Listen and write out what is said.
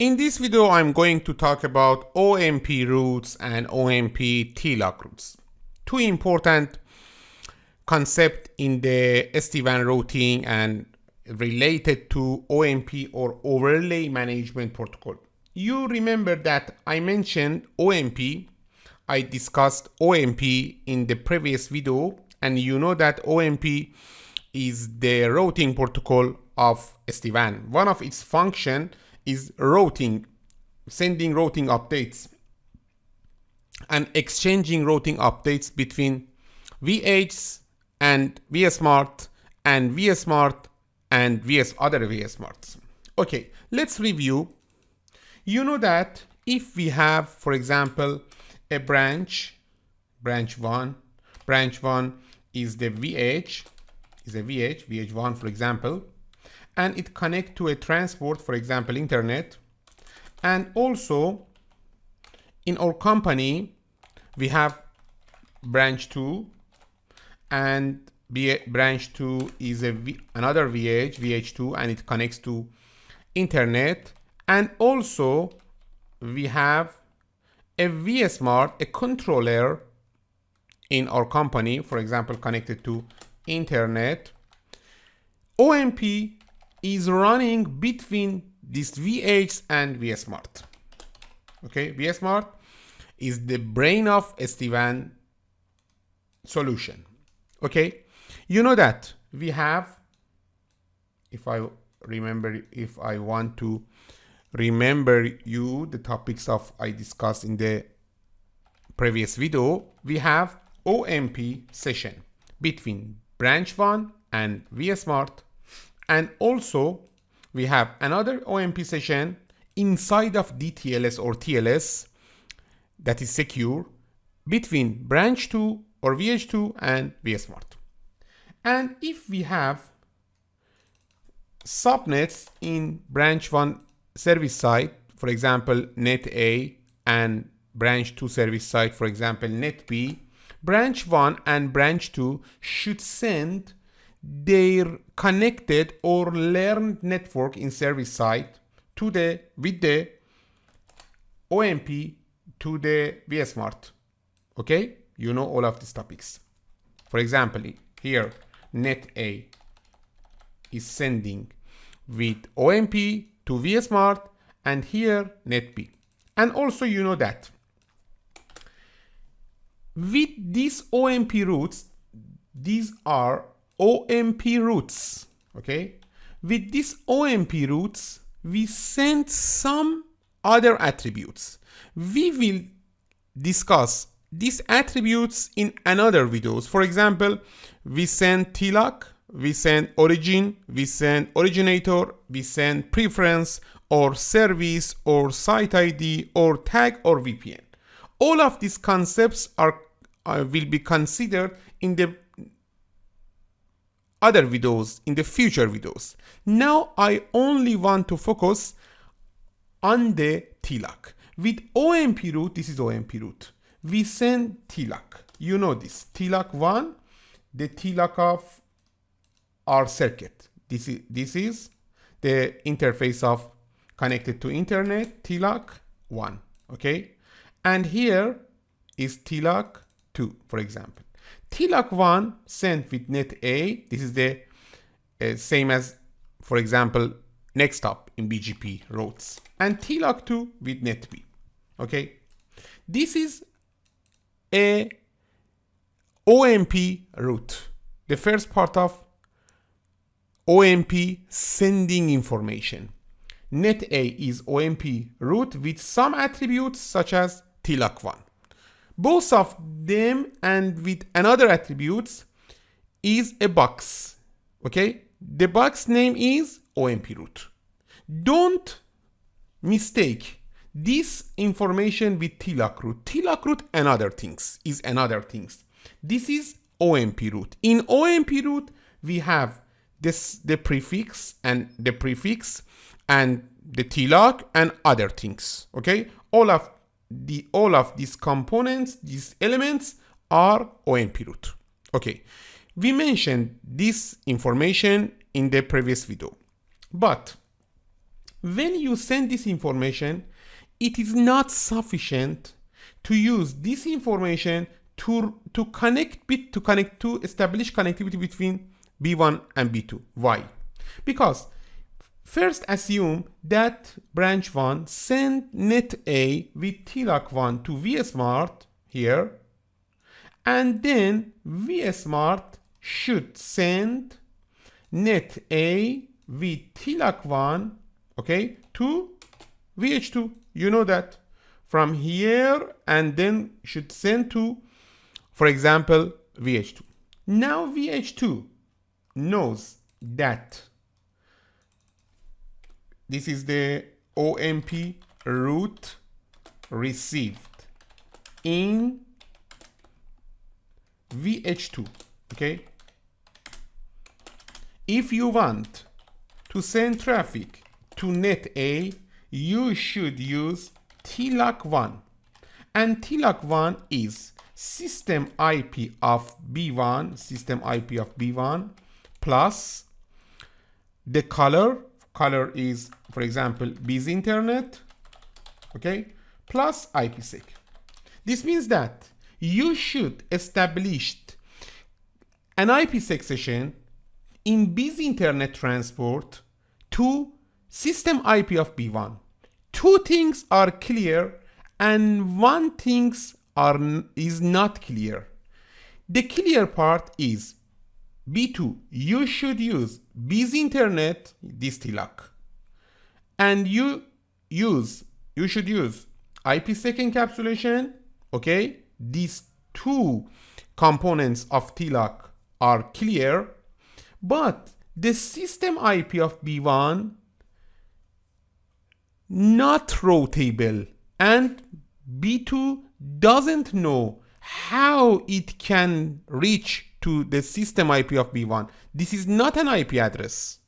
In this video, I'm going to talk about OMP routes and OMP TLOC routes. Two important concepts in the SD-WAN routing and related to OMP or overlay management protocol. You remember that I mentioned OMP. I discussed OMP in the previous video, and you know that OMP is the routing protocol of SD-WAN. One of its functions is routing, sending routing updates and exchanging routing updates between VHs and VSmart and VSmart and other VSmarts. Okay, let's review. You know that if we have, for example, a branch 1 is the VH1, for example, and it connects to a transport, for example, internet. And also in our company, we have branch 2, and branch 2 is another VH2, and it connects to internet. And also we have a VSmart, a controller in our company, for example, connected to internet. OMP is running between these VHs and VSmart. Okay, VSmart is the brain of SD-WAN solution. Okay, you know that we have, if I want to remember you the topics of I discussed in the previous video, we have OMP session between branch 1 and VSmart. And also we have another OMP session inside of DTLS or TLS that is secure between branch 2 or VH2 and VSmart. And if we have subnets in branch 1 service side, for example, net A, and branch 2 service side, for example, net B, branch 1 and branch 2 should send their connected or learned network in service side to with the OMP to the VSmart. Okay, you know all of these topics. For example, here net A is sending with OMP to VSmart, and here net B. And also you know that with these OMP routes, these are OMP routes. Okay, with these OMP routes, we send some other attributes. We will discuss these attributes in another videos. For example, we send TLOC, we send origin, we send originator, we send preference or service or site ID or tag or VPN. All of these concepts will be considered in the other videos, in the future videos. Now I only want to focus on the TLOC. With OMP route, this is OMP route. We send TLOC. You know this. TLOC 1, the TLOC of our circuit. This is the interface of connected to internet, TLOC 1. Okay. And here is TLOC 2, for example. TLOC 1 sent with net A. This is the same as, for example, next hop in BGP routes. And TLOC 2 with net B. Okay. This is a OMP route. The first part of OMP sending information. Net A is OMP route with some attributes such as TLOC 1. Both of them and with another attributes is a box. Okay, the box name is OMP route. Don't mistake this information with TLOC route. TLOC route another things. This is OMP route. In OMP route we have the prefix and the TLOC and other things. Okay, all of these components, these elements are OMP route. Okay, we mentioned this information in the previous video, but when you send this information, it is not sufficient to use this information to establish connectivity between B1 and B2. Why? Because first assume that branch 1 send net A with TLOC 1 to vSmart here, and then vSmart should send net A with TLOC 1, okay, to VH2. You know that from here, and then should send to, for example, VH2. Now VH2 knows that this is the OMP route received in VH2, okay? If you want to send traffic to net A, you should use TLOC 1. And TLOC 1 is system IP of B1, plus the color is, for example, busy internet, okay, plus IPsec. This means that you should establish an IPsec session in busy internet transport to system IP of B1. Two things are clear and one thing is not clear. The clear part is B2, you should use busy internet, this TLOC, and you should use IPsec encapsulation, okay? These two components of TLOC are clear, but the system IP of B1 not routable, and B2 doesn't know how it can reach to the system IP of B1. This is not an IP address.